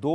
2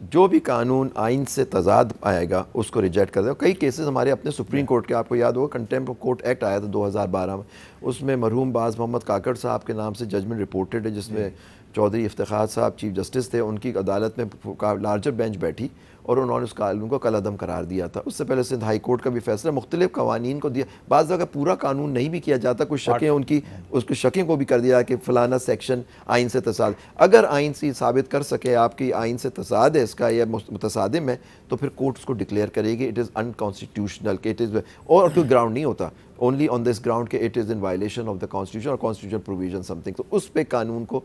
جو بھی قانون آئین سے تضاد آئے گا اس کو ریجیکٹ کر دے گا. کئی کیسز ہمارے اپنے سپریم کورٹ کے, آپ کو یاد ہوگا کنٹیمپٹ آف کورٹ ایکٹ آیا تھا 2012 میں, اس میں مرحوم باز محمد کاکڑ صاحب کے نام سے ججمنٹ رپورٹڈ ہے, جس میں چودھری افتخار صاحب چیف جسٹس تھے, ان کی عدالت میں لارجر بینچ بیٹھی اور انہوں نے اس قانون کو کالعدم قرار دیا تھا. اس سے پہلے سندھ ہائی کورٹ کا بھی فیصلہ مختلف قوانین کو دیا. بعض جگہ پورا قانون نہیں بھی کیا جاتا, کچھ شکیں ان کی اس کو شکیں کو بھی کر دیا کہ فلانا سیکشن آئین سے تصادم. اگر آئین سے ثابت کر سکے آپ کی آئین سے تصادم ہے اس کا یا متصادم ہے, تو پھر کورٹ اس کو ڈکلیئر کرے گی اٹ از انکانسٹیٹیوشنل, کہ اٹ از, اور کوئی گراؤنڈ نہیں ہوتا, only on this ground کہ it is in violation of the constitution or constitutional provision something. تو اس پہ قانون کو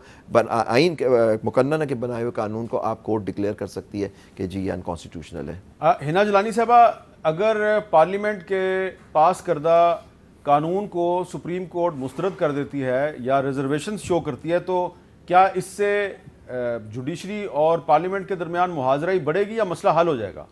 آئین مقننہ کے بنائے ہوئے قانون کو آپ کورٹ ڈکلیئر کر سکتی ہے کہ جی یہ انکانسٹیٹیوشنل ہے. ہنا جیلانی صاحبہ, اگر پارلیمنٹ کے پاس کردہ قانون کو سپریم کورٹ مسترد کر دیتی ہے یا ریزرویشنز شو کرتی ہے, تو کیا اس سے جوڈیشری اور پارلیمنٹ کے درمیان محاذرہ بڑھے گی یا مسئلہ حل ہو جائے گا؟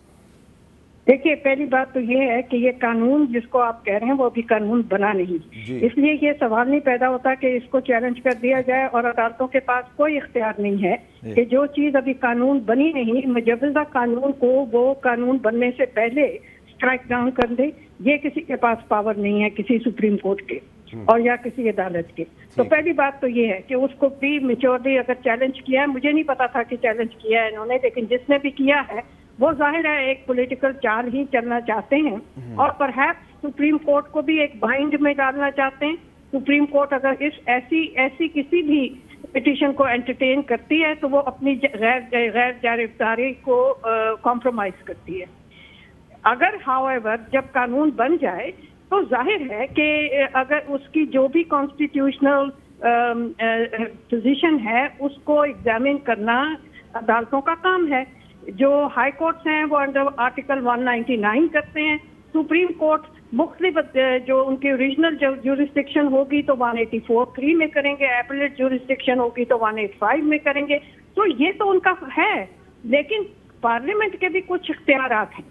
دیکھیے, پہلی بات تو یہ ہے کہ یہ قانون جس کو آپ کہہ رہے ہیں وہ ابھی قانون بنا نہیں, اس لیے یہ سوال نہیں پیدا ہوتا کہ اس کو چیلنج کر دیا جائے, اور عدالتوں کے پاس کوئی اختیار نہیں ہے کہ جو چیز ابھی قانون بنی نہیں, مجوزہ قانون کو وہ قانون بننے سے پہلے اسٹرائک ڈاؤن کر دے. یہ کسی کے پاس پاور نہیں ہے, کسی سپریم کورٹ کے اور یا کسی عدالت کے. تو پہلی بات تو یہ ہے کہ اس کو بھی میچورلی اگر چیلنج کیا ہے, مجھے نہیں پتا تھا کہ چیلنج کیا ہے انہوں نے, لیکن جس نے بھی کیا ہے وہ ظاہر ہے ایک پولیٹیکل چال ہی چلنا چاہتے ہیں, اور پرہیپس سپریم کورٹ کو بھی ایک بائنڈ میں ڈالنا چاہتے ہیں. سپریم کورٹ اگر اس ایسی کسی بھی پٹیشن کو انٹرٹین کرتی ہے تو وہ اپنی غیر جانبداری کو کمپرومائز کرتی ہے. اگر however جب قانون بن جائے تو ظاہر ہے کہ اگر اس کی جو بھی کانسٹیٹیوشنل پوزیشن ہے اس کو ایگزامن کرنا عدالتوں کا کام ہے. جو ہائی کورٹس ہیں وہ انڈر آرٹیکل 199 کرتے ہیں, سپریم کورٹ مختلف جو ان کی اوریجنل جورسڈکشن ہوگی تو 184(3) میں کریں گے, ایپلیٹ جورسڈکشن ہوگی تو 185 میں کریں گے. تو یہ تو ان کا ہے, لیکن پارلیمنٹ کے بھی کچھ اختیارات ہیں.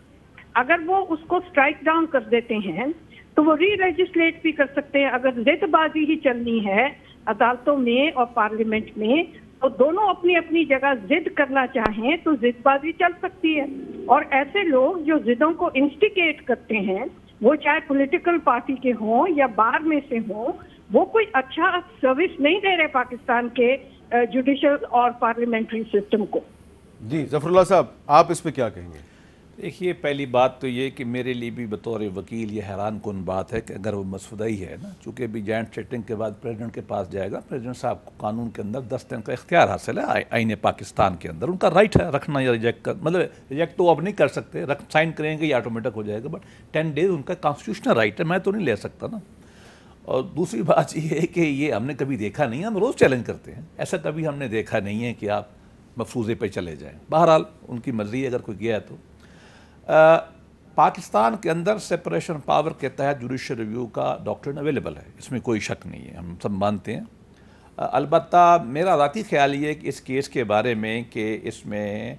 اگر وہ اس کو اسٹرائک ڈاؤن کر دیتے ہیں تو وہ ری لیجسلیٹ بھی کر سکتے ہیں. اگر ضد بازی ہی چلنی ہے عدالتوں میں اور پارلیمنٹ میں, تو دونوں اپنی اپنی جگہ ضد کرنا چاہیں تو ضد بازی چل سکتی ہے. اور ایسے لوگ جو ضدوں کو انسٹیگیٹ کرتے ہیں, وہ چاہے پولیٹیکل پارٹی کے ہوں یا باہر میں سے ہوں, وہ کوئی اچھا سروس نہیں دے رہے پاکستان کے جوڈیشل اور پارلیمنٹری سسٹم کو. جی ظفر اللہ صاحب, آپ اس پہ کیا کہیں گے؟ دیکھیے, پہلی بات تو یہ کہ میرے لیے بھی بطور وکیل یہ حیران کن بات ہے کہ اگر وہ مسودہ ہی ہے نا, چونکہ ابھی جوائنٹ سیٹنگ کے بعد پریزیڈنٹ کے پاس جائے گا, پریزیڈنٹ صاحب کو قانون کے اندر 10 دن کا اختیار حاصل ہے آئین پاکستان کے اندر, ان کا رائٹ ہے رکھنا یا ریجیکٹ کر, مطلب ریجیکٹ تو اب نہیں کر سکتے, سائن کریں گے یہ آٹومیٹک ہو جائے گا, بٹ 10 days ان کا کانسٹیٹیوشنل رائٹ ہے, میں تو نہیں لے سکتا نا. اور دوسری بات یہ ہے کہ یہ ہم نے کبھی دیکھا نہیں ہے, ہم روز چیلنج کرتے ہیں, ایسا کبھی ہم نے دیکھا نہیں ہے کہ آپ مفروضے پہ چلے جائیں. بہرحال ان کی مرضی ہے, اگر کوئی گیا تو. پاکستان کے اندر سپریشن پاور کے تحت جوڈیشل ریویو کا ڈاکٹرن اویلیبل ہے, اس میں کوئی شک نہیں ہے, ہم سب مانتے ہیں. البتہ میرا ذاتی خیال یہ ہے کہ اس کیس کے بارے میں کہ اس میں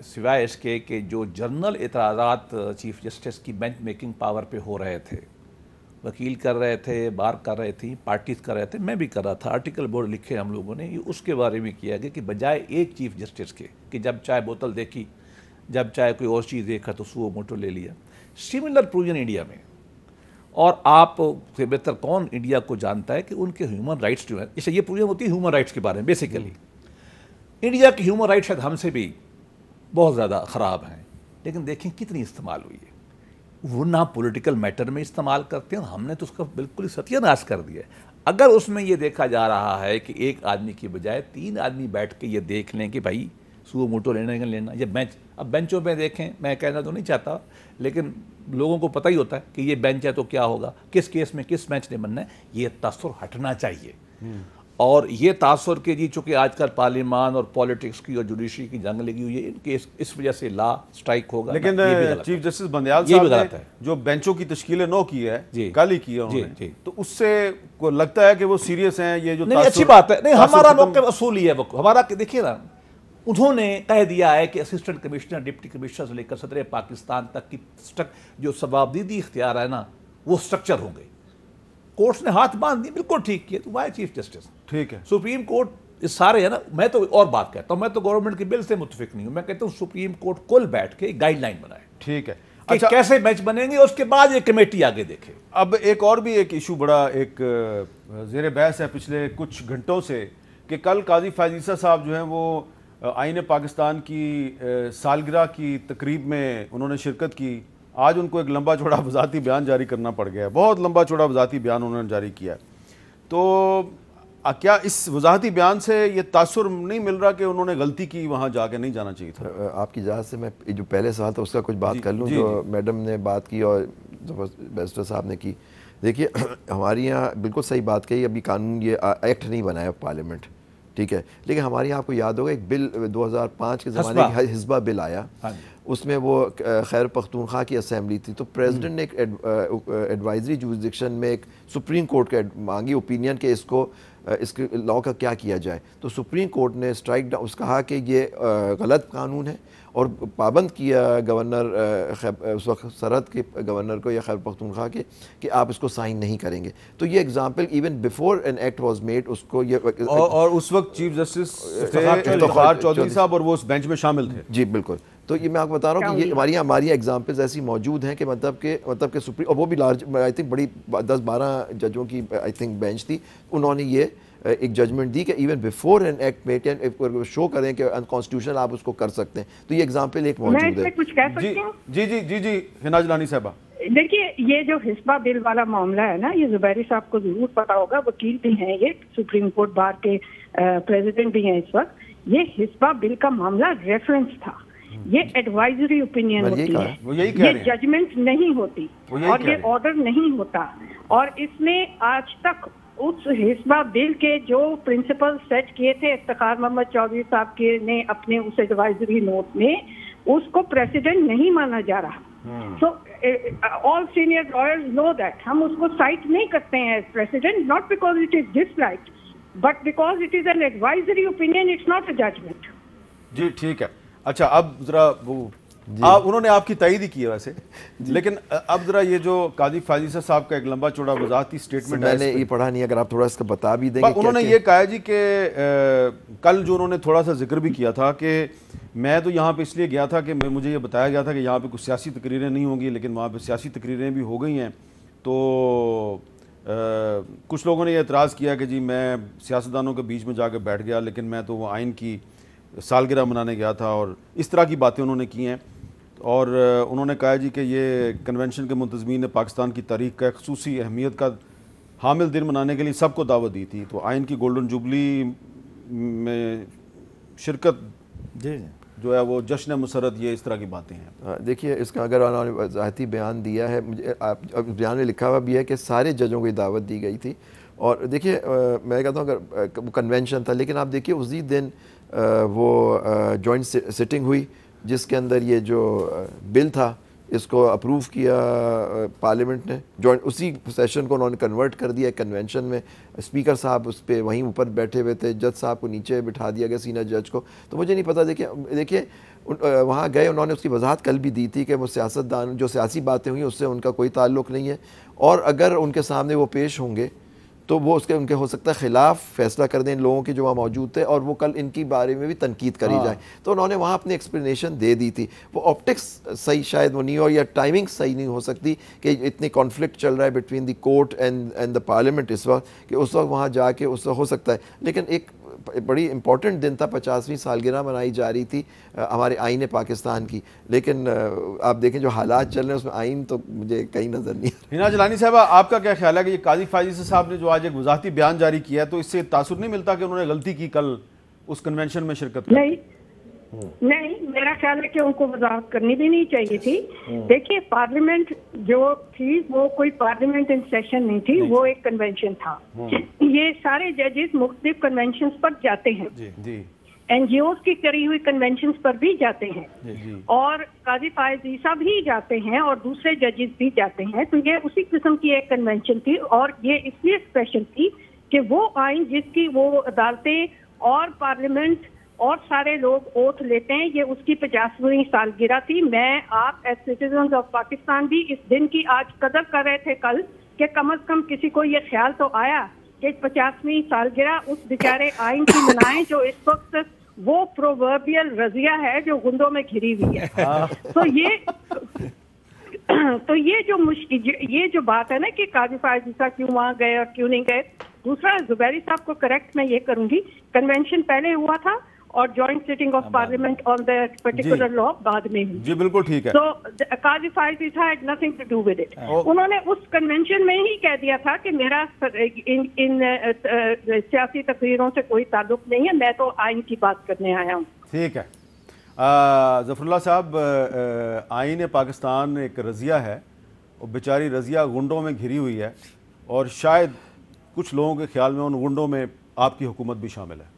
سوائے اس کے کہ جو جنرل اعتراضات چیف جسٹس کی بینچ میکنگ پاور پہ ہو رہے تھے, وکیل کر رہے تھے, بار کر رہے تھیں, پارٹیز کر رہے تھے, میں بھی کر رہا تھا, آرٹیکل بورڈ لکھے ہم لوگوں نے, یہ اس کے بارے میں کیا گیا کہ بجائے ایک چیف جسٹس کے کہ جب چائے بوتل دیکھی, جب چاہے کوئی اور چیز دیکھا تو سو موٹو لے لیا. سملر پروویژن انڈیا میں, اور آپ سے بہتر کون انڈیا کو جانتا ہے کہ ان کے ہیومن رائٹس جو ہیں, اسے یہ پروویژن ہوتی ہے ہیومن رائٹس کے بارے میں. بیسیکلی انڈیا کے ہیومن رائٹس شاید ہم سے بھی بہت زیادہ خراب ہیں, لیکن دیکھیں کتنی استعمال ہوئی ہے. وہ نہ پولیٹیکل میٹر میں استعمال کرتے ہیں, اور ہم نے تو اس کا بالکل ستیہ ناش کر دیا ہے. اگر اس میں یہ دیکھا جا رہا ہے کہ ایک آدمی کی بجائے 3 آدمی بیٹھ کے یہ دیکھ لیں کہ بھائی سو موٹو لینا, یہ بینچ, اب بینچوں پہ دیکھیں, میں کہنا تو نہیں چاہتا, لیکن لوگوں کو پتہ ہی ہوتا ہے کہ یہ بینچ ہے تو کیا ہوگا, کس کیس میں کس بینچ نے بننا ہے. یہ تاثر ہٹنا چاہیے. اور یہ تاثر کہ جی چونکہ آج کل پارلیمان اور پالیٹکس کی اور جوڈیشری کی جنگ لگی ہوئی ہے, ان کے اس وجہ سے لا اسٹرائک ہوگا. لیکن چیف جسٹس بندیال صاحب نے جو بینچوں کی تشکیل نو کی ہے, کل ہی کی ہے انہوں نے, تو اس سے کو لگتا ہے کہ وہ سیریس ہیں. یہ جو نہیں, اچھی بات ہے. نہیں, ہمارا موقع اصول ہی ہے, ہمارا دیکھیے نا, انہوں نے کہہ دیا ہے کہ اسسٹنٹ کمشنر, ڈپٹی کمشنر سے لے کر صدر پاکستان تک کی جو ثوابدیدی اختیار ہے نا, وہ سٹرکچر ہوں گے. کورٹس نے ہاتھ باندھ دی, بالکل ٹھیک کیا, تو وائی چیف جسٹس. ٹھیک ہے, سپریم کورٹ یہ سارے ہے نا. میں تو اور بات کہتا ہوں, میں تو گورنمنٹ کے بل سے متفق نہیں ہوں. میں کہتا ہوں سپریم کورٹ کل بیٹھ کے گائیڈ لائن بنائے, ٹھیک ہے, کہ کیسے میچ بنیں گے, اس کے بعد یہ کمیٹی آگے دیکھے. اب ایک اور بھی ایک ایشو بڑا ایک زیر بحث ہے پچھلے کچھ گھنٹوں سے, کہ کل قاضی فائز عیسیٰ صاحب جو ہیں وہ آئین پاکستان کی سالگرہ کی تقریب میں انہوں نے شرکت کی. آج ان کو ایک لمبا چوڑا وضاحتی بیان جاری کرنا پڑ گیا ہے, بہت لمبا چوڑا وضاحتی بیان انہوں نے جاری کیا ہے. تو کیا اس وضاحتی بیان سے یہ تاثر نہیں مل رہا کہ انہوں نے غلطی کی, وہاں جا کے نہیں جانا چاہیے تھا؟ آپ کی اجازت سے میں جو پہلے سوال تھا اس کا کچھ بات کر لوں, جو میڈم نے بات کی اور بیرسٹر صاحب نے کی. دیکھیے ہمارے یہاں بالکل صحیح بات کہی, ابھی قانون یہ ایکٹ نہیں بنایا پارلیمنٹ, ٹھیک ہے, لیکن ہمارے یہاں آپ کو یاد ہوگا ایک بل 2005 کے زمانے میں حزبہ بل آیا, اس میں وہ خیر پختونخوا کی اسمبلی تھی, تو پریزیڈنٹ نے ایک ایڈوائزری جورسڈکشن میں ایک سپریم کورٹ کا مانگی اوپینین کہ اس کے لاء کا کیا کیا جائے. تو سپریم کورٹ نے اسٹرائک ڈاؤن, اس کہا کہ یہ غلط قانون ہے, اور پابند کیا گورنر اس وقت سرحد کے گورنر کو یا خیر پختونخوا کے کہ آپ اس کو سائن نہیں کریں گے. تو یہ example even before an act was made اس کو یہ اور اس وقت چیف جسٹس افتخار چودھری صاحح اور وہ اس بینچ میں شامل تھے. جی بالکل. تو یہ میں آپ کو بتا رہا ہوں کہ یہ ہماری ایگزامپلز ایسی موجود ہیں کہ مطلب کہ سپریم, اور وہ بھی لارج آئی تھنک بڑی 10-12 ججوں کی آئی تھنک بینچ تھی, انہوں نے یہ ایک ججمنٹ دی کہ ایون بیفور این ایکٹ میٹ شو کریں کہ انکانسٹیٹیوشنل آپ اس کو کر سکتے ہیں. تو یہ ایگزامپل ایک موجود ہے. میں کچھ کہہ سکتی ہوں؟ جی حنا جیلانی صاحبہ. دیکھیے یہ جو حسبہ بل والا معاملہ ہے نا, یہ زبیری صاحب کو ضرور پتا ہوگا, وکیل بھی ہیں, یہ سپریم کورٹ بار کے پریزیڈنٹ بھی ہیں اس وقت. یہ حسبہ بل کا معاملہ ریفرنس تھا, یہ ایڈوائزری اوپینین ہوتی ہے, یہ ججمنٹ نہیں ہوتی, اور یہ آرڈر نہیں ہوتا. اور اس میں آج تک اس حسبہ بل کے جو پرنسپل سیٹ کیے تھے افتخار محمد چودھری صاحب کے نے اپنے اس ایڈوائزری نوٹ میں, اس کو پریسیڈنٹ نہیں مانا جا رہا. So all senior lawyers know that. ہم اس کو سائٹ نہیں کرتے ہیں as precedent, not because it is disliked but because it is an advisory opinion, it's not a judgment. جی ٹھیک ہے. اچھا اب ذرا وہ انہوں نے آپ کی تائید ہی کی ہے ویسے, لیکن اب ذرا یہ جو قاضی فائز عیسیٰ صاحب کا ایک لمبا چوڑا وضاحتی سٹیٹمنٹ ہے, میں نے یہ پڑھا نہیں, اگر آپ تھوڑا اس کا بتا بھی دیں گے. انہوں نے یہ کہا جی کہ کل جو انہوں نے تھوڑا سا ذکر بھی کیا تھا کہ میں تو یہاں پہ اس لیے گیا تھا کہ مجھے یہ بتایا گیا تھا کہ یہاں پہ کچھ سیاسی تقریریں نہیں ہوں گی, لیکن وہاں پہ سیاسی تقریریں بھی ہو گئی ہیں. تو کچھ لوگوں نے یہ اعتراض کیا کہ جی میں سیاستدانوں کے بیچ میں جا کے بیٹھ گیا, لیکن میں تو وہ آئین کی سالگرہ منانے گیا تھا, اور اس طرح کی باتیں انہوں نے کی ہیں. اور انہوں نے کہا جی کہ یہ کنونشن کے منتظمین نے پاکستان کی تاریخ کا ایک خصوصی اہمیت کا حامل دن منانے کے لیے سب کو دعوت دی تھی, تو آئین کی گولڈن جوبلی میں شرکت جو ہے وہ جشن مسرت, یہ اس طرح کی باتیں ہیں. دیکھیے اس کا اگر انہوں نے وضاحتی بیان دیا ہے, مجھے بیان میں لکھا ہوا بھی ہے کہ سارے ججوں کو دعوت دی گئی تھی. اور دیکھیے میں کہتا ہوں اگر وہ کنونشن تھا, لیکن آپ دیکھیے اسی دن وہ جوائنٹ سٹنگ ہوئی جس کے اندر یہ جو بل تھا اس کو اپروو کیا پارلیمنٹ نے, جوائنٹ اسی سیشن کو انہوں نے کنورٹ کر دیا کنونشن میں. اسپیکر صاحب اس پہ وہیں اوپر بیٹھے ہوئے تھے, جج صاحب کو نیچے بٹھا دیا گیا, سینئر جج کو. تو مجھے نہیں پتا, دیکھیے وہاں گئے, انہوں نے اس کی وضاحت کل بھی دی تھی کہ وہ سیاستدان جو سیاسی باتیں ہوئی اس سے ان کا کوئی تعلق نہیں ہے, اور اگر ان کے سامنے وہ پیش ہوں گے تو وہ ان کے ہو سکتا ہے خلاف فیصلہ کر دیں ان لوگوں کے جو وہاں موجود تھے, اور وہ کل ان کی بارے میں بھی تنقید کری جائے. تو انہوں نے وہاں اپنی ایکسپلینیشن دے دی تھی. وہ آپٹکس صحیح شاید وہ نہیں ہو, یا ٹائمنگ صحیح نہیں ہو سکتی کہ اتنی کانفلکٹ چل رہا ہے between the court and the parliament اس وقت, کہ اس وقت وہاں جا کے اس وقت ہو سکتا ہے. لیکن ایک بڑی امپورٹنٹ دن تھا, 50ویں سالگرہ منائی جا رہی تھی ہمارے آئین پاکستان کی, لیکن آپ دیکھیں جو حالات چل رہے ہیں اس میں آئین تو مجھے کہیں نظر نہیں آ رہا. حنا جیلانی صاحبہ آپ کا کیا خیال ہے کہ یہ قاضی فائز عیسیٰ صاحب نے جو آج ایک وضاحتی بیان جاری کیا ہے, تو اس سے تاثر نہیں ملتا کہ انہوں نے غلطی کی کل اس کنونشن میں شرکت کی؟ نہیں, میرا خیال ہے کہ ان کو وضاحت کرنی بھی نہیں چاہیے تھی. دیکھیے پارلیمنٹ جو تھی وہ کوئی پارلیمنٹ ان سیشن نہیں تھی, وہ ایک کنونشن تھا. یہ سارے ججز مختلف کنونشنز پر جاتے ہیں, این جی اوز کی کری ہوئی کنونشنز پر بھی جاتے ہیں, اور قاضی فائز عیسیٰ بھی جاتے ہیں, اور دوسرے ججز بھی جاتے ہیں. تو یہ اسی قسم کی ایک کنونشن تھی, اور یہ اس لیے اسپیشل تھی کہ وہ آئین جس کی وہ عدالتیں اور پارلیمنٹ اور سارے لوگ اوتھ لیتے ہیں, یہ اس کی 50ویں سالگرہ تھی. میں آپ ایز سٹیزنز آف پاکستان بھی اس دن کی آج قدر کر رہے تھے کل, کہ کم از کم کسی کو یہ خیال تو آیا کہ 50ویں سالگرہ اس بیچارے آئین کی منائیں جو اس وقت وہ پرووربیل رضیہ ہے جو گندوں میں گھری ہوئی ہے. تو یہ جو بات ہے نا کہ قاضی فائز عیسیٰ کیوں وہاں گئے اور کیوں نہیں گئے. دوسرا زبیری صاحب کو کریکٹ میں یہ کروں گی, کنونشن پہلے ہوا تھا اور joint sitting of parliament on the particular law بعد میں ہوئی. جی بالکل ٹھیک ہے. تو Qazi Faez Isa had nothing to do with it. انہوں نے اس کنونشن میں ہی کہہ دیا تھا کہ میرا ان سیاسی تقریروں سے کوئی تعلق نہیں ہے, میں تو آئین کی بات کرنے آیا ہوں. ٹھیک ہے. ظفر اللہ صاحب, آئین پاکستان ایک رضیہ ہے, اور بیچاری رضیہ گنڈوں میں گھری ہوئی ہے, اور شاید کچھ لوگوں کے خیال میں ان گنڈوں میں آپ کی حکومت بھی شامل ہے.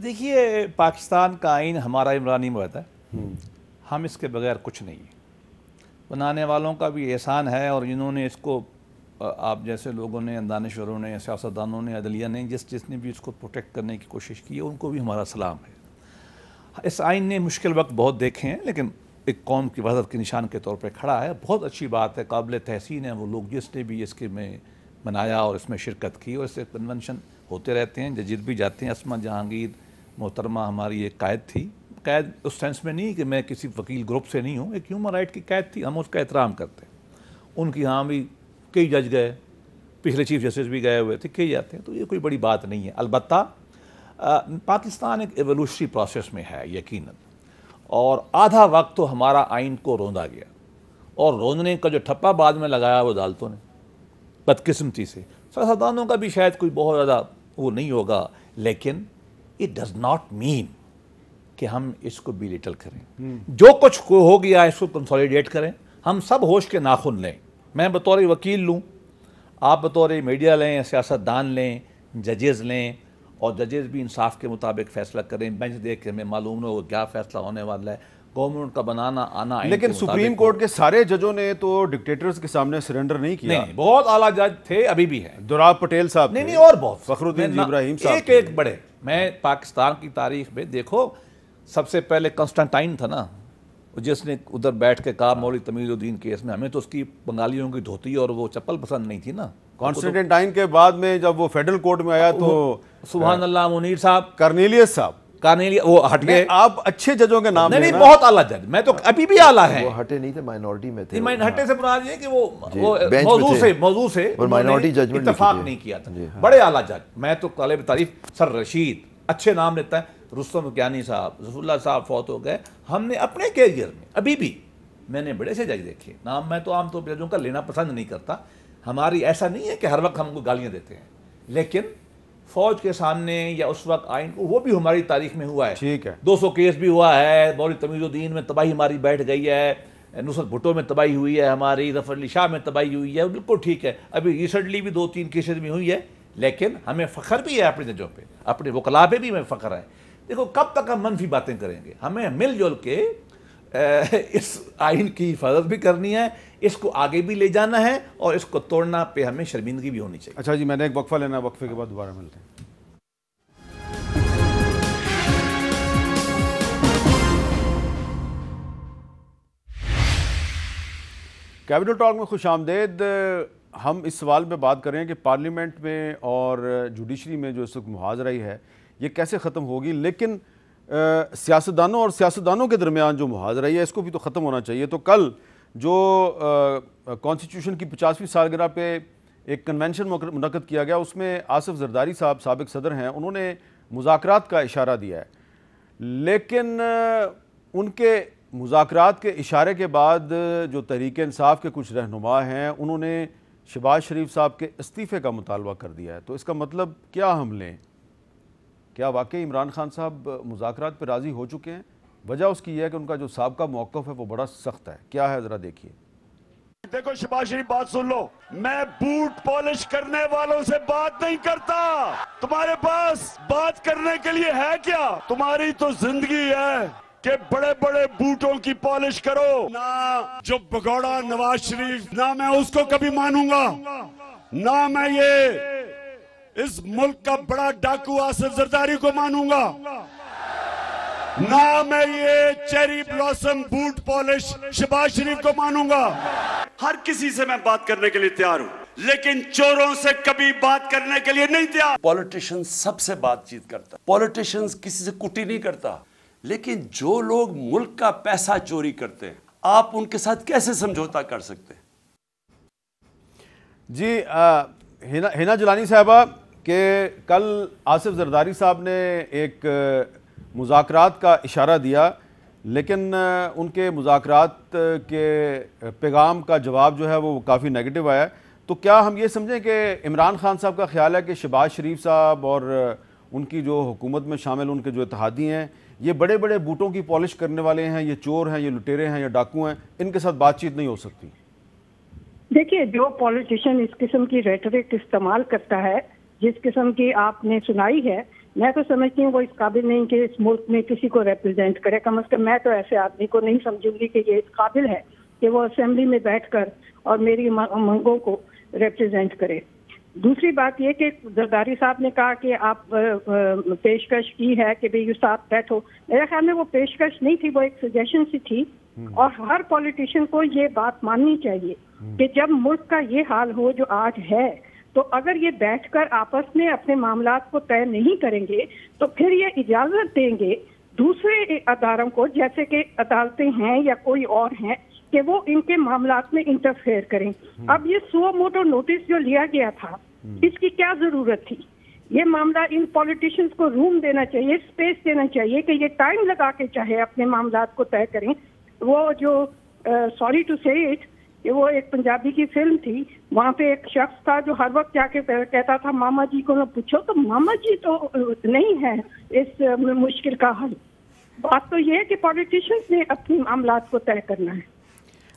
دیکھیے, پاکستان کا آئین ہمارا عمرانی معاہدہ ہے, ہم اس کے بغیر کچھ نہیں ہیں. بنانے والوں کا بھی احسان ہے, اور جنہوں نے اس کو, آپ جیسے لوگوں نے, دانشوروں نے, سیاستدانوں نے, عدلیہ نے, جس نے بھی اس کو پروٹیکٹ کرنے کی کوشش کی ہے, ان کو بھی ہمارا سلام ہے. اس آئین نے مشکل وقت بہت دیکھے ہیں, لیکن ایک قوم کی وحدت کے نشان کے طور پہ کھڑا ہے. بہت اچھی بات ہے, قابل تحسین ہے وہ لوگ جس نے بھی اس کے میں بنایا اور اس میں شرکت کی, اور اس سے کنونشن ہوتے رہتے ہیں, جدید بھی جاتے ہیں. اسما جہانگیر محترمہ ہماری ایک قائد تھی, قائد اس سینس میں نہیں کہ میں کسی وکیل گروپ سے نہیں ہوں, ایک ہیومن رائٹ کی قائد تھی, ہم اس کا احترام کرتے ہیں. ان کی ہاں بھی کئی جج گئے, پچھلے چیف جسٹس بھی گئے ہوئے تھے, کئی جاتے ہیں, تو یہ کوئی بڑی بات نہیں ہے. البتہ پاکستان ایک ایوولوشنری پروسیس میں ہے یقیناً, اور آدھا وقت تو ہمارا آئین کو روندا گیا, اور روندنے کا جو ٹھپا بعد میں لگایا وہ عدالتوں نے بدقسمتی سے. سیاستدانوں کا بھی شاید کوئی بہت زیادہ وہ نہیں ہوگا, لیکن اٹ ڈز ناٹ مین کہ ہم اس کو بیلیٹل کریں. جو کچھ ہو گیا اس کو کنسولیڈیٹ کریں, ہم سب ہوش کے ناخن لیں. میں بطور وکیل لوں, آپ بطور میڈیا لیں, سیاستدان لیں, ججز لیں, اور ججز بھی انصاف کے مطابق فیصلہ کریں. بینچ دیکھ کے ہمیں معلوم نہ ہو کیا فیصلہ ہونے والا ہے. گورنمنٹ کا بنانا آنا, لیکن سپریم کورٹ کے سارے ججوں نے تو ڈکٹیٹرز کے سامنے سرنڈر نہیں کیا. نہیں, بہت اعلیٰ جج تھے, ابھی بھی ہیں. دوراب پٹیل صاحب, نہیں, اور بہت, فخر الدین ابراہیم صاحب, ایک بڑے. میں پاکستان کی تاریخ میں دیکھو, سب سے پہلے کنسٹنٹائن تھا نا, جس نے ادھر بیٹھ کے کہا مولوی تمیز الدین کیس میں, ہمیں تو اس کی بنگالیوں کی دھوتی اور وہ چپل پسند نہیں تھی نا. کانسٹنٹائن کے بعد میں جب وہ فیڈرل کورٹ میں آیا تو سبحان اللہ, منیر صاحب, کرنیلیس صاحب, وہ ہٹ گئے. آپ اچھے ججوں کے نام نہیں, بہت اعلیٰ جج, میں تو ابھی بھی اعلیٰ ہیں. وہ ہٹے نہیں تھے, مائنورٹی میں تھے. ہٹے سے مراد یہ کہ وہ موضوع سے اتفاق نہیں کیا تھا. بڑے اعلیٰ جج, میں تو طالب تعریف سر رشید, اچھے نام لیتا ہے, رستم گیانی صاحب, ظفر اللہ صاحب فوت ہو گئے. ہم نے اپنے کیریئر میں ابھی بھی میں نے بڑے سے جج دیکھے. نام میں تو عام طور پہ ججوں کا لینا پسند نہیں کرتا, ہماری ایسا نہیں ہے کہ ہر وقت ہم کو گالیاں دیتے ہیں, لیکن فوج کے سامنے یا اس وقت آئین کو, وہ بھی ہماری تاریخ میں ہوا ہے. ٹھیک ہے, 200 کیس بھی ہوا ہے. مولوی تمیز الدین میں تباہی ہماری بیٹھ گئی ہے, نصرت بھٹو میں تباہی ہوئی ہے ہماری, ظفر علی شاہ میں تباہی ہوئی ہے, بالکل ٹھیک ہے. ابھی ریسنٹلی بھی 2-3 کیسز میں ہوئی ہے, لیکن ہمیں فخر بھی ہے اپنے ججوں پہ, اپنے وکلاء پہ بھی ہمیں فخر ہے. دیکھو کب تک ہم منفی باتیں کریں گے, ہمیں مل جل کے اس آئین کی حفاظت بھی کرنی ہے, اس کو آگے بھی لے جانا ہے, اور اس کو توڑنا پہ ہمیں شرمندگی بھی ہونی چاہیے. اچھا جی, میں نے ایک وقفہ لینا, وقفے کے بعد دوبارہ ملتے ہیں. کیپٹل ٹاک میں خوش آمدید. ہم اس سوال پہ بات کر رہے ہیں کہ پارلیمنٹ میں اور جوڈیشری میں جو اس وقت محاذرہ ہے یہ کیسے ختم ہوگی, لیکن سیاستدانوں اور سیاستدانوں کے درمیان جو محاذرہ ہے اس کو بھی تو ختم ہونا چاہیے. تو کل جو کانسٹیٹیوشن کی 50ویں سالگرہ پہ ایک کنونشن منعقد کیا گیا, اس میں آصف زرداری صاحب سابق صدر ہیں, انہوں نے مذاکرات کا اشارہ دیا ہے, لیکن ان کے مذاکرات کے اشارے کے بعد جو تحریک انصاف کے کچھ رہنما ہیں انہوں نے شہباز شریف صاحب کے استعفے کا مطالبہ کر دیا ہے. تو اس کا مطلب کیا ہم لیں, کیا واقعی عمران خان صاحب مذاکرات پہ راضی ہو چکے ہیں؟ وجہ اس کی یہ ہے کہ ان کا جو سابقہ موقف ہے وہ بڑا سخت ہے. کیا ہے ذرا دیکھیے. دیکھو شہباز شریف, بات سن لو, میں بوٹ پالش کرنے والوں سے بات نہیں کرتا. تمہارے پاس بات کرنے کے لیے ہے کیا؟ تمہاری تو زندگی ہے کہ بڑے بڑے بوٹوں کی پالش کرو. نہ جو بگوڑا نواز شریف, نہ میں اس کو کبھی مانوں گا, نہ میں یہ اس ملک کا بڑا ڈاکو آصف زرداری کو مانوں گا, نہ میں یہ cherry blossom boot polish Shehbaz Sharif کو مانوں گا. ہر کسی سے میں بات کرنے کے لیے تیار ہوں, لیکن چوروں سے کبھی بات کرنے کے لیے نہیں تیار. پولیٹیشین سب سے بات چیت کرتا, پولیٹیشین کسی سے کٹی نہیں کرتا, لیکن جو لوگ ملک کا پیسہ چوری کرتے ہیں آپ ان کے ساتھ کیسے سمجھوتا کر سکتے ہیں؟ جی ہنا جیلانی صاحبہ کہ کل آصف زرداری صاحب نے ایک مذاکرات کا اشارہ دیا, لیکن ان کے مذاکرات کے پیغام کا جواب جو ہے وہ کافی نیگیٹو آیا. تو کیا ہم یہ سمجھیں کہ عمران خان صاحب کا خیال ہے کہ شہباز شریف صاحب اور ان کی جو حکومت میں شامل ان کے جو اتحادی ہیں یہ بڑے بڑے بوٹوں کی پالش کرنے والے ہیں, یہ چور ہیں, یہ لٹیرے ہیں, یہ ڈاکو ہیں, ان کے ساتھ بات چیت نہیں ہو سکتی؟ دیکھیے, جو پولیٹیشین اس قسم کی ریٹرک استعمال کرتا ہے, جس قسم کی آپ نے سنائی ہے, میں تو سمجھتی ہوں وہ اس قابل نہیں کہ اس ملک میں کسی کو ریپرزینٹ کرے. کم از کم میں تو ایسے آدمی کو نہیں سمجھوں گی کہ یہ اس قابل ہے کہ وہ اسمبلی میں بیٹھ کر اور میری منگوں کو ریپرزینٹ کرے. دوسری بات یہ کہ زرداری صاحب نے کہا کہ آپ پیشکش کی ہے کہ بھئی ساتھ بیٹھو. میرے خیال میں وہ پیشکش نہیں تھی, وہ ایک سجیشن سی تھی. اور ہر پولیٹیشین کو یہ بات ماننی چاہیے کہ جب ملک کا یہ حال ہو جو آج ہے, تو اگر یہ بیٹھ کر آپس میں اپنے معاملات کو طے نہیں کریں گے تو پھر یہ اجازت دیں گے دوسرے اداروں کو, جیسے کہ عدالتیں ہیں یا کوئی اور ہیں, کہ وہ ان کے معاملات میں انٹرفیئر کریں. اب یہ سو موٹو نوٹس جو لیا گیا تھا, اس کی کیا ضرورت تھی؟ یہ معاملہ ان پولیٹیشنز کو روم دینا چاہیے, اسپیس دینا چاہیے کہ یہ ٹائم لگا کے چاہے اپنے معاملات کو طے کریں. وہ جو سوری ٹو سے اٹ کہ وہ ایک پنجابی کی فلم تھی, وہاں پہ ایک شخص تھا جو ہر وقت جا کے کہتا تھا ماما جی کو نہ پوچھو, تو ماما جی تو نہیں ہے اس مشکل کا حل. بات تو یہ ہے کہ پولیٹیشنز نے اپنے معاملات کو طے کرنا ہے.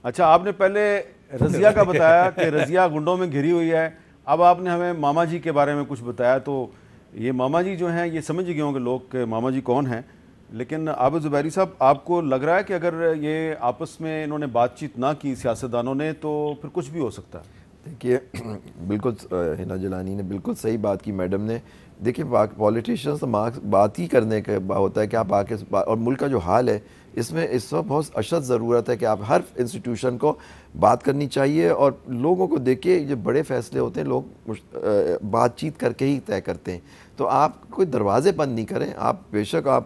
اچھا, آپ نے پہلے رضیہ کا بتایا کہ رضیہ گنڈوں میں گھری ہوئی ہے, اب آپ نے ہمیں ماما جی کے بارے میں کچھ بتایا. تو یہ ماما جی جو ہیں یہ سمجھ گئے ہوں گے لوگ کہ ماما جی کون ہیں, لیکن عابد زبیری صاحب آپ کو لگ رہا ہے کہ اگر یہ آپس میں انہوں نے بات چیت نہ کی سیاستدانوں نے تو پھر کچھ بھی ہو سکتا ہے؟ دیکھیے بالکل ہنا جیلانی نے بالکل صحیح بات کی میڈم نے. دیکھیے پولیٹیشینز تو بات ہی کرنے کا ہوتا ہے کہ آپ آ کے, اور ملک کا جو حال ہے اس میں اس وقت بہت اشد ضرورت ہے کہ آپ ہر انسٹیٹیوشن کو بات کرنی چاہیے, اور لوگوں کو دیکھیے جو بڑے فیصلے ہوتے ہیں لوگ بات چیت کر کے ہی طے کرتے ہیں. تو آپ کوئی دروازے بند نہیں کریں. آپ بے شک آپ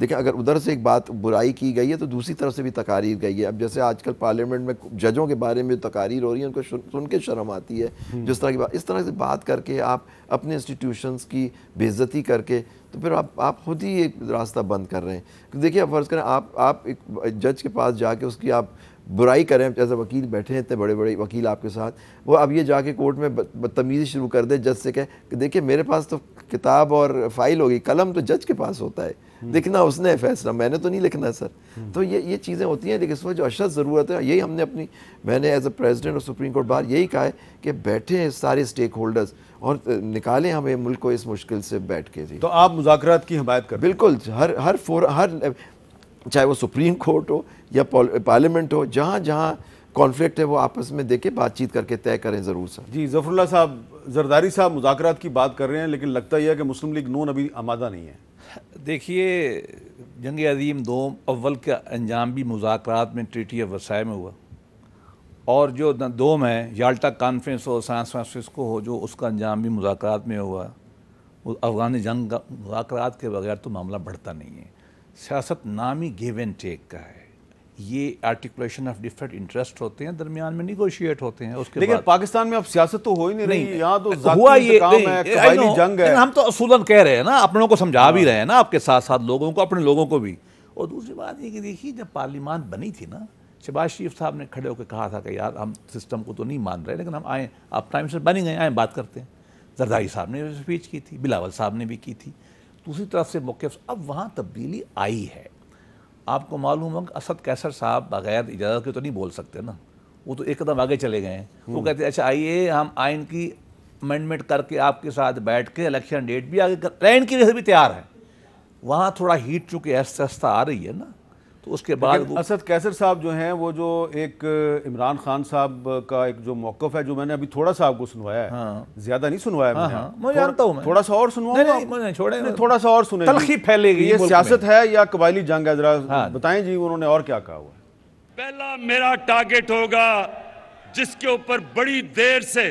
دیکھیں اگر ادھر سے ایک بات برائی کی گئی ہے تو دوسری طرف سے بھی تقاریر گئی ہے. اب جیسے آج کل پارلیمنٹ میں ججوں کے بارے میں تقاریر ہو رہی ہیں, ان کو سن کے شرم آتی ہے. جس طرح کی بات, اس طرح سے بات کر کے آپ اپنے انسٹیٹیوشنز کی بے عزتی کر کے تو پھر آپ خود ہی ایک راستہ بند کر رہے ہیں. دیکھیے فرض کریں آپ ایک جج کے پاس جا کے اس کی آپ برائی کریں, جیسے وکیل بیٹھے ہیں اتنے بڑے بڑے وکیل آپ کے ساتھ, وہ اب یہ جا کے کورٹ میں بدتمیزی شروع کر دے جج سے کہ دیکھیں میرے پاس تو کتاب اور فائل ہوگی, قلم تو جج کے پاس ہوتا ہے, لکھنا اس نے فیصلہ, میں نے تو نہیں لکھنا سر. تو یہ چیزیں ہوتی ہیں, لیکن اس وقت جو اشد ضرورت ہے یہی ہم نے میں نے as a president of supreme court bar یہی کہا ہے کہ بیٹھے ہیں سارے اسٹیک ہولڈرز اور نکالیں ہمیں ملک کو اس مشکل سے بیٹھ کے. تو آپ مذاکرات کی حمایت کریں؟ بالکل, ہر چاہے وہ سپریم کورٹ ہو یا پارلیمنٹ ہو, جہاں جہاں کانفلکٹ ہے وہ آپس میں دیکھے بات چیت کر کے طے کریں ضرور سر. جی ظفر اللہ صاحب, زرداری صاحب مذاکرات کی بات کر رہے ہیں, لیکن لگتا یہ ہے کہ مسلم لیگ نون ابھی آمادہ نہیں ہے. دیکھیے جنگ عظیم دوم اول کا انجام بھی مذاکرات میں ٹریٹی آف ورسائے میں ہوا, اور جو دوم ہے یالٹا کانفرنس ہو, سان فرانسسکو ہو, جو اس کا انجام بھی مذاکرات میں ہوا. افغان جنگ کا مذاکرات کے بغیر تو معاملہ بڑھتا نہیں ہے. سیاست نامی گیو اینڈ ٹیک کا ہے, یہ آرٹیکولیشن آف ڈفرینٹ انٹرسٹ ہوتے ہیں, درمیان میں نیگوشیٹ ہوتے ہیں. اس کے لیکن پاکستان میں اب سیاست تو ہو ہی نہیں رہی, یہاں تو ہوا ذاتی انتقام ہے, قبائلی جنگ ہے. ہم تو اصولاً کہہ رہے ہیں نا, اپنوں کو سمجھا بھی رہے ہیں نا, آپ کے ساتھ ساتھ لوگوں کو, اپنے لوگوں کو بھی. اور دوسری بات یہ کہ دیکھیے جب پارلیمان بنی تھی نا, شہباز شریف صاحب نے کھڑے ہو کے کہا تھا کہ یار ہم سسٹم کو تو نہیں مان رہے, لیکن ہم آئیں, آپ پرائم منسٹر بن گئے, آئیں بات کرتے ہیں. زرداری صاحب نے اسپیچ کی تھی, بلاول صاحب نے بھی کی تھی. دوسری طرف سے موقف, اب وہاں تبدیلی آئی ہے. آپ کو معلوم ہو کہ اسد کیسر صاحب بغیر اجازت کے تو نہیں بول سکتے نا, وہ تو ایک قدم آگے چلے گئے ہیں. وہ کہتے ہیں اچھا آئیے ہم آئین کی امینڈمنٹ کر کے آپ کے ساتھ بیٹھ کے الیکشن ڈیٹ بھی آگے رین کی وجہ سے بھی تیار ہے. وہاں تھوڑا ہیٹ چونکہ آہستہ آہستہ آ رہی ہے نا, تو اس کے بعد اسد کیسر صاحب جو ہیں وہ جو ایک عمران خان صاحب کا ایک جو موقف ہے جو میں نے ابھی تھوڑا سا آپ کو سنوایا ہے, زیادہ نہیں سنوایا میں جانتا ہوں, تھوڑا سا اور سنواؤں, تھوڑا سا اور سنیں. تلخی پھیلے گی, یہ سیاست ہے یا قبائلی جنگ ہے, ذرا بتائیں جی انہوں نے اور کیا کہا ہوا ہے. پہلا میرا ٹارگٹ ہوگا جس کے اوپر بڑی دیر سے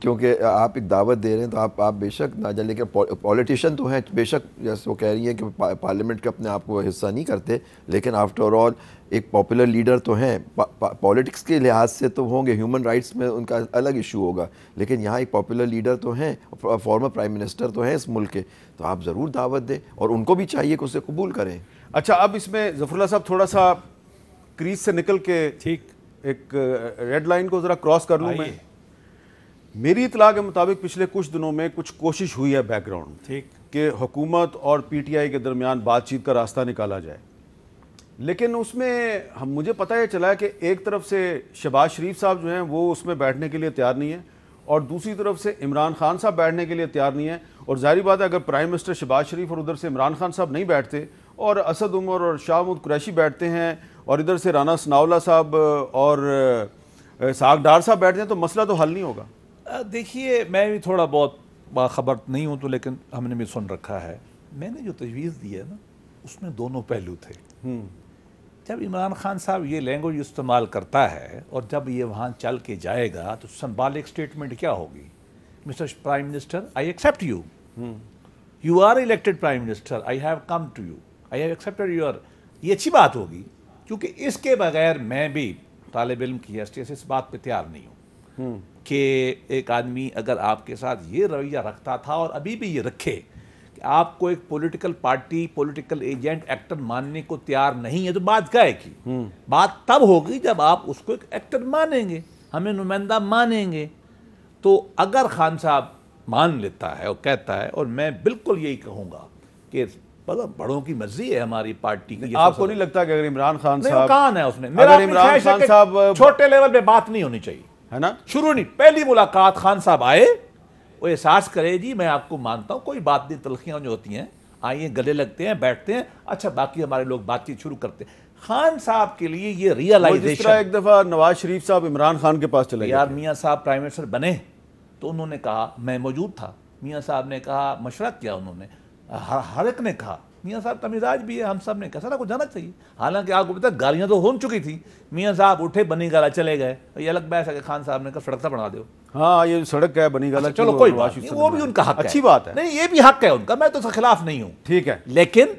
کیونکہ آپ ایک دعوت دے رہے ہیں تو آپ بے شک نہ جائیں، لیکن پولیٹیشین تو ہیں بے شک، جیسے وہ کہہ رہی ہیں کہ پارلیمنٹ کا اپنے آپ کو حصہ نہیں کرتے، لیکن آفٹر آل ایک پاپولر لیڈر تو ہیں، پولیٹکس کے لحاظ سے تو ہوں گے، ہیومن رائٹس میں ان کا الگ ایشو ہوگا، لیکن یہاں ایک پاپولر لیڈر تو ہیں، فارمر پرائم منسٹر تو ہیں اس ملک کے، تو آپ ضرور دعوت دیں اور ان کو بھی چاہیے کہ اسے قبول کریں۔ اچھا، اب اس میں ظفر اللہ صاحب تھوڑا سا کریز سے نکل کے ٹھیک ایک ریڈ لائن کو ذرا کراس کر لوں میں۔ میری اطلاع کے مطابق پچھلے کچھ دنوں میں کچھ کوشش ہوئی ہے بیک گراؤنڈ ٹھیک کہ حکومت اور پی ٹی آئی کے درمیان بات چیت کا راستہ نکالا جائے، لیکن اس میں مجھے پتہ یہ چلا ہے کہ ایک طرف سے شہباز شریف صاحب جو ہیں وہ اس میں بیٹھنے کے لیے تیار نہیں ہیں، اور دوسری طرف سے عمران خان صاحب بیٹھنے کے لیے تیار نہیں ہیں، اور ظاہری بات ہے اگر پرائم منسٹر شہباز شریف اور ادھر سے عمران خان صاحب نہیں بیٹھتے اور اسد عمر اور شاہ محمود قریشی بیٹھتے ہیں اور ادھر سے رانا ثناءاللہ صاحب اور اسحاق ڈار صاحب بیٹھتے ہیں تو مسئلہ تو حل نہیں ہوگا۔ دیکھیے، میں بھی تھوڑا بہت باخبر نہیں ہوں تو، لیکن ہم نے بھی سن رکھا ہے، میں نے جو تجویز دی ہے نا اس میں دونوں پہلو تھے۔ جب عمران خان صاحب یہ لینگویج استعمال کرتا ہے اور جب یہ وہاں چل کے جائے گا تو سمبالک سٹیٹمنٹ کیا ہوگی؟ Mr prime minister, I accept you, you are elected prime minister, I have come to you, I have accepted your, یہ اچھی بات ہوگی، کیونکہ اس کے بغیر میں بھی طالب علم کی حیثیت سے اس بات پہ تیار نہیں ہوں کہ ایک آدمی اگر آپ کے ساتھ یہ رویہ رکھتا تھا اور ابھی بھی یہ رکھے کہ آپ کو ایک political party, political agent, actor ماننے کو تیار نہیں ہے، تو بات کیا ہے کی بات تب ہوگی جب آپ اس کو ایک ایکٹر مانیں گے، ہمیں نمائندہ مانیں گے۔ تو اگر خان صاحب مان لیتا ہے اور کہتا ہے، اور میں بالکل یہی کہوں گا کہ بڑوں کی مرضی ہے ہماری پارٹی کی، آپ کو نہیں لگتا کہ اگر عمران خان صاحب کہاں ہے اس میں، اگر عمران خان صاحب چھوٹے لیول پہ بات نہیں ہونی چاہیے، ہے نا، شروع نہیں، پہلی ملاقات خان صاحب آئے، وہ احساس کرے جی میں آپ کو مانتا ہوں، کوئی بات نہیں، تلخیاں جو ہوتی ہیں آئیے، گلے لگتے ہیں، بیٹھتے ہیں، اچھا باقی ہمارے لوگ بات چیت شروع کرتے ہیں۔ خان صاحب کے لیے یہ ریئلائزیشن، جس طرح ایک دفعہ نواز شریف صاحب عمران خان کے پاس چلے گئے، یار میاں صاحب پرائم منسٹر بنے تو انہوں نے کہا، میں موجود تھا، میاں صاحب نے کہا، مشورہ کیا انہوں نے، ہر ایک نے کہا، میاں صاحب کا مزاج بھی ہے، ہم سب نے کہا سارا کچھ جانا چاہیے، حالانکہ آپ کو پتہ گالیاں تو ہو چکی تھی، میاں صاحب اٹھے، بنی گالا چلے گئے، یہ الگ بحث ہے کہ خان صاحب نے کہا سڑک سے بنا دو، ہاں یہ سڑک ہے بنی گالا، چلو کوئی بات نہیں، وہ بھی ان کا حق ہے، اچھی بات ہے، نہیں یہ بھی حق ہے ان کا، میں تو اس کے خلاف نہیں ہوں، ٹھیک ہے، لیکن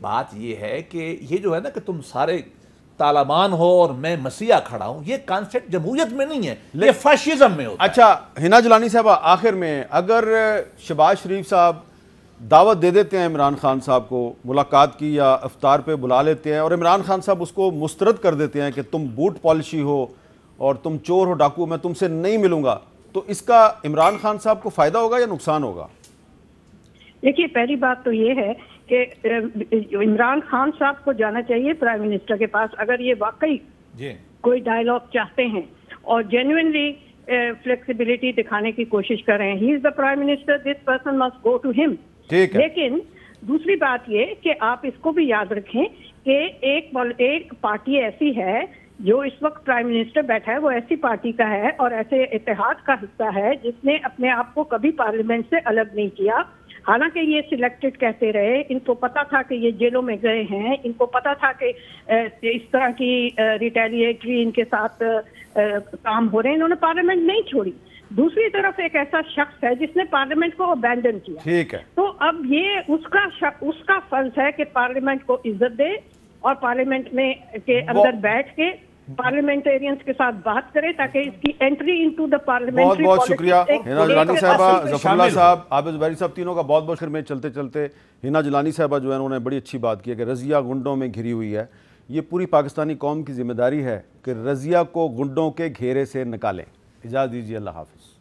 بات یہ ہے کہ یہ جو ہے نا کہ تم سارے طالبان ہو اور میں مسیحا کھڑا ہوں، یہ کانسیپٹ جمہوریت میں نہیں ہے، یہ فاشزم میں ہوتا ہے۔ اچھا حنا جیلانی صاحبہ، آخر میں اگر شہباز شریف صاحب دعوت دے دیتے ہیں عمران خان صاحب کو ملاقات کی یا افطار پہ بلا لیتے ہیں اور عمران خان صاحب اس کو مسترد کر دیتے ہیں کہ تم بوٹ پالشی ہو اور تم چور ہو، ڈاکو، میں تم سے نہیں ملوں گا، تو اس کا عمران خان صاحب کو فائدہ ہوگا یا نقصان ہوگا؟ دیکھیے، پہلی بات تو یہ ہے کہ عمران خان صاحب کو جانا چاہیے پرائم منسٹر کے پاس، اگر یہ واقعی کوئی ڈائیلاگ چاہتے ہیں اور جینوئنلی فلیکسیبلٹی دکھانے کی کوشش کر رہے ہیں، he is the prime minister, this person must go to ہم۔ لیکن دوسری بات یہ کہ آپ اس کو بھی یاد رکھیں کہ ایک پارٹی ایسی ہے جو اس وقت پرائم منسٹر بیٹھا ہے، وہ ایسی پارٹی کا ہے اور ایسے اتحاد کا حصہ ہے جس نے اپنے آپ کو کبھی پارلیمنٹ سے الگ نہیں کیا، حالانکہ یہ سلیکٹڈ کہتے رہے، ان کو پتا تھا کہ یہ جیلوں میں گئے ہیں، ان کو پتا تھا کہ اس طرح کی ریٹیلیٹری ان کے ساتھ کام ہو رہے ہیں، انہوں نے پارلیمنٹ نہیں چھوڑی۔ دوسری طرف ایک ایسا شخص ہے جس نے پارلیمنٹ کو ابینڈن کیا، ٹھیک ہے، تو اب یہ اس کا فرض ہے کہ پارلیمنٹ کو عزت دے اور پارلیمنٹ میں کے اندر بیٹھ کے پارلیمنٹیرینز کے ساتھ بات کرے تاکہ اس کی انٹری انٹو دا پارلیمنٹری بہت بہت شکریہ حنا جیلانی صاحبہ، ظفر اللہ صاحب، عابد زبیری صاحب، تینوں کا بہت بہت شکریہ۔ چلتے چلتے حنا جیلانی صاحبہ جو ہے انہوں نے بڑی اچھی بات کی ہے کہ رضیہ گنڈوں میں گھری ہوئی ہے، یہ پوری پاکستانی قوم کی ذمہ داری ہے کہ رضیہ کو گنڈوں کے گھیرے سے نکالیں۔ اجازت دیجیے، اللہ حافظ۔